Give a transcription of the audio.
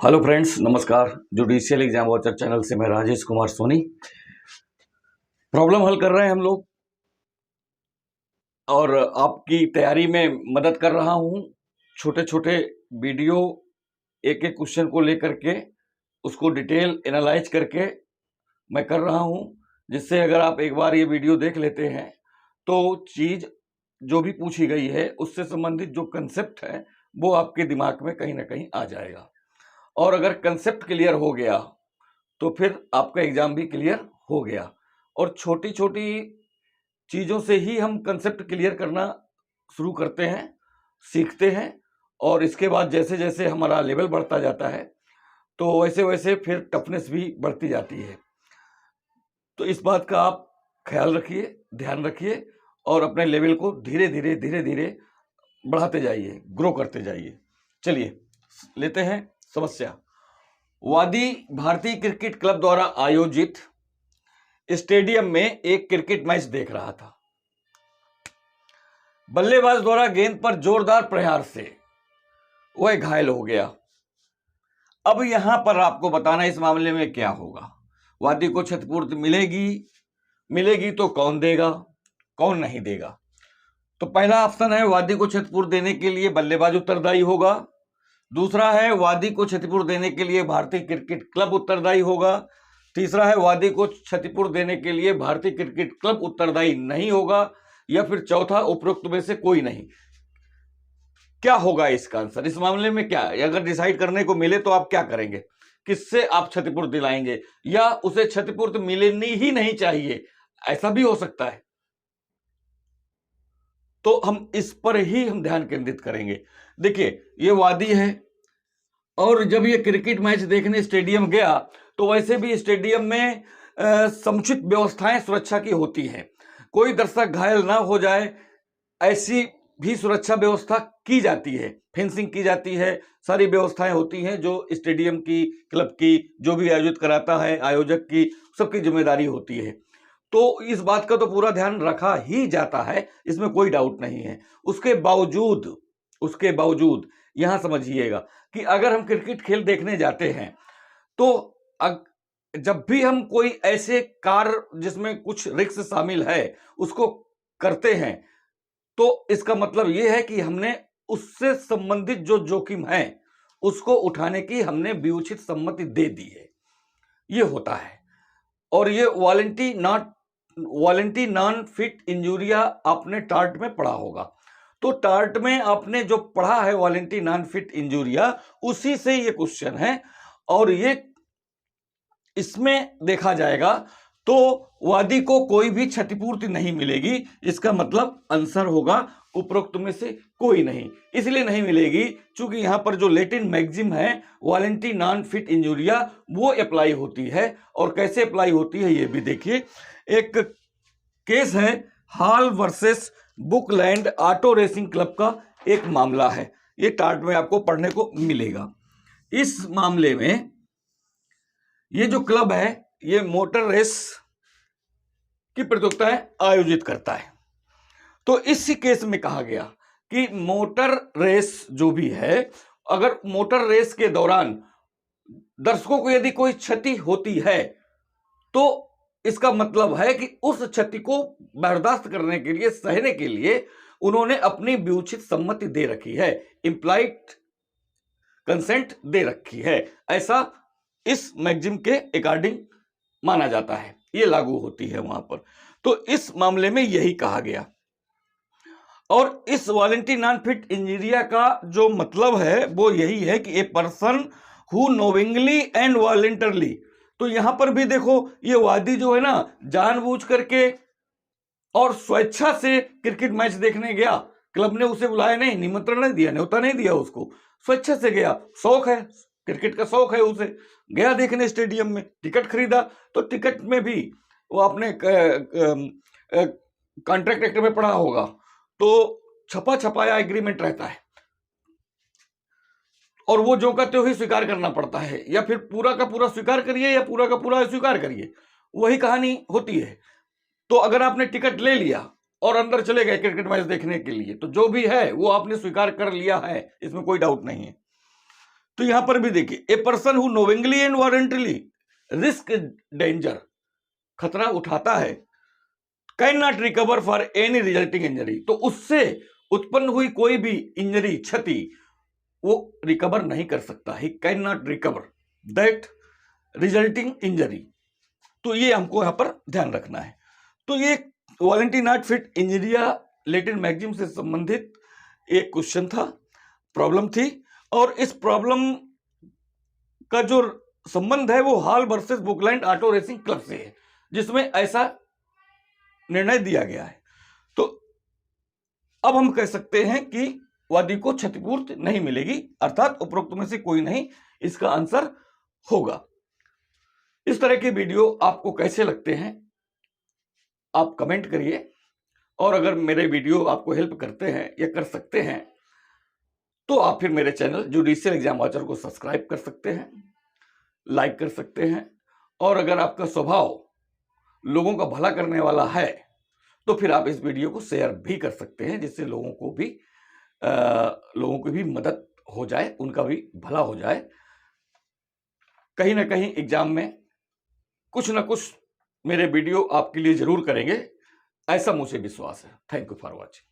Hello friends, नमस्कार। Judicial exam watcher channel से मैं राजेश कुमार सोनी प्रॉब्लम हल कर रहे हैं हम लोग और आपकी तैयारी में मदद कर रहा हूं। छोटे छोटे वीडियो एक एक क्वेश्चन को लेकर के उसको डिटेल एनालाइज करके मैं कर रहा हूं, जिससे अगर आप एक बार ये वीडियो देख लेते हैं तो चीज़ जो भी पूछी गई है उससे संबंधित जो कंसेप्ट है वो आपके दिमाग में कहीं ना कहीं आ जाएगा। और अगर कंसेप्ट क्लियर हो गया तो फिर आपका एग्जाम भी क्लियर हो गया। और छोटी छोटी चीज़ों से ही हम कंसेप्ट क्लियर करना शुरू करते हैं, सीखते हैं, और इसके बाद जैसे जैसे हमारा लेवल बढ़ता जाता है तो वैसे वैसे फिर टफनेस भी बढ़ती जाती है। तो इस बात का आप ख्याल रखिए, ध्यान रखिए और अपने लेवल को धीरे धीरे बढ़ाते जाइए, ग्रो करते जाइए। चलिए लेते हैं समस्या। वादी भारतीय क्रिकेट क्लब द्वारा आयोजित स्टेडियम में एक क्रिकेट मैच देख रहा था। बल्लेबाज द्वारा गेंद पर जोरदार प्रहार से वह घायल हो गया। अब यहां पर आपको बताना इस मामले में क्या होगा। वादी को क्षतिपूर्ति मिलेगी तो कौन देगा, कौन नहीं देगा। तो पहला ऑप्शन है वादी को क्षतिपूर्ति देने के लिए बल्लेबाज उत्तरदायी होगा। दूसरा है वादी को क्षतिपूर्ति देने के लिए भारतीय क्रिकेट क्लब उत्तरदायी होगा। तीसरा है वादी को क्षतिपूर्ति देने के लिए भारतीय क्रिकेट क्लब उत्तरदायी नहीं होगा। या फिर चौथा उपरोक्त में से कोई नहीं। क्या होगा इसका आंसर? इस मामले में क्या अगर डिसाइड करने को मिले तो आप क्या करेंगे? किससे आप क्षतिपूर्ति दिलाएंगे, या उसे क्षतिपूर्ति मिलनी ही नहीं चाहिए, ऐसा भी हो सकता है। तो हम इस पर ही हम ध्यान केंद्रित करेंगे। देखिए ये वादी है और जब ये क्रिकेट मैच देखने स्टेडियम गया तो वैसे भी स्टेडियम में समुचित व्यवस्थाएं सुरक्षा की होती हैं। कोई दर्शक घायल ना हो जाए ऐसी भी सुरक्षा व्यवस्था की जाती है, फेंसिंग की जाती है, सारी व्यवस्थाएं होती हैं जो स्टेडियम की, क्लब की, जो भी आयोजित कराता है, आयोजक की, सबकी जिम्मेदारी होती है। तो इस बात का तो पूरा ध्यान रखा ही जाता है, इसमें कोई डाउट नहीं है। उसके बावजूद यहां समझिएगा कि अगर हम क्रिकेट खेल देखने जाते हैं तो जब भी हम कोई ऐसे कार्य जिसमें कुछ रिस्क शामिल है उसको करते हैं तो इसका मतलब यह है कि हमने उससे संबंधित जो जोखिम है उसको उठाने की हमने व्युचित सम्मति दे दी है, ये होता है। और ये वॉलेंटी नॉन फिट इंजूरिया आपने टार्ट में पढ़ा होगा। तो टार्ट में आपने जो पढ़ा है वॉलेंटी नॉन फिट इंजूरिया, उसी से ये क्वेश्चन है। और ये इसमें देखा जाएगा तो वादी को कोई भी क्षतिपूर्ति नहीं मिलेगी। इसका मतलब आंसर होगा उपरोक्त में से कोई नहीं। इसलिए नहीं मिलेगी क्योंकि यहां पर जो लैटिन मैक्सिम है वॉलेंटी नॉन फिट इंजूरिया वो अप्लाई होती है। और कैसे अप्लाई होती है ये भी देखिए। एक केस है Hall versus Brooklands auto racing club का एक मामला है, ये टार्ट में आपको पढ़ने को मिलेगा। इस मामले में ये जो क्लब है ये मोटर रेस की प्रतियोगिताएं आयोजित करता है। तो इस केस में कहा गया कि मोटर रेस जो भी है, अगर मोटर रेस के दौरान दर्शकों को यदि कोई क्षति होती है तो इसका मतलब है कि उस क्षति को बर्दाश्त करने के लिए, सहने के लिए उन्होंने अपनी व्युचित सम्मति दे रखी है, इंप्लाइड कंसेंट दे रखी है। ऐसा इस मैगजीन के अकॉर्डिंग माना जाता है, ये लागू होती है वहां पर। तो इस मामले में यही कहा गया। और इस वॉलेंटी नॉन फिट इंजीरिया का जो मतलब है वो यही है कि a person who knowingly and voluntarily. तो यहां पर भी देखो ये वादी जो है ना जानबूझ करके और स्वेच्छा से क्रिकेट मैच देखने गया, क्लब ने उसे बुलाया नहीं, निमंत्रण नहीं दिया, न्योता नहीं दिया उसको, स्वेच्छा से गया, शौक है, क्रिकेट का शौक है उसे, गया देखने स्टेडियम में, टिकट खरीदा। तो टिकट में भी वो अपने कॉन्ट्रैक्ट एक्ट में पढ़ा होगा तो छपा छपाया एग्रीमेंट रहता है और वो जो कहते हो ही स्वीकार करना पड़ता है, या फिर पूरा का पूरा स्वीकार करिए या पूरा का पूरा स्वीकार करिए, वही कहानी होती है। तो अगर आपने टिकट ले लिया और अंदर चले गए क्रिकेट मैच देखने के लिए तो जो भी है वो आपने स्वीकार कर लिया है, इसमें कोई डाउट नहीं है। तो यहां पर भी देखिए, a person who knowingly and voluntarily risk danger, खतरा उठाता है, can not recover for any resulting injury, तो उससे उत्पन्न हुई कोई भी इंजरी, क्षति, वो रिकवर नहीं कर सकता, he can not recover that resulting injury. तो ये हमको यहां पर ध्यान रखना है। तो ये voluntary not fit injuria Latin maxim से संबंधित एक क्वेश्चन था, प्रॉब्लम थी, और इस प्रॉब्लम का जो संबंध है वो Hall versus Brooklands auto racing club से है, जिसमें ऐसा निर्णय दिया गया है। तो अब हम कह सकते हैं कि वादी को क्षतिपूर्ति नहीं मिलेगी, अर्थात उपरोक्त में से कोई नहीं इसका आंसर होगा। इस तरह के वीडियो आपको कैसे लगते हैं आप कमेंट करिए, और अगर मेरे वीडियो आपको हेल्प करते हैं या कर सकते हैं तो आप फिर मेरे चैनल जुडिशियल एग्जाम वॉचर को सब्सक्राइब कर सकते हैं, लाइक कर सकते हैं, और अगर आपका स्वभाव लोगों का भला करने वाला है तो फिर आप इस वीडियो को शेयर भी कर सकते हैं, जिससे लोगों को भी मदद हो जाए, उनका भी भला हो जाए। कहीं ना कहीं एग्जाम में कुछ ना कुछ मेरे वीडियो आपके लिए जरूर करेंगे, ऐसा मुझे विश्वास है। Thank you for watching.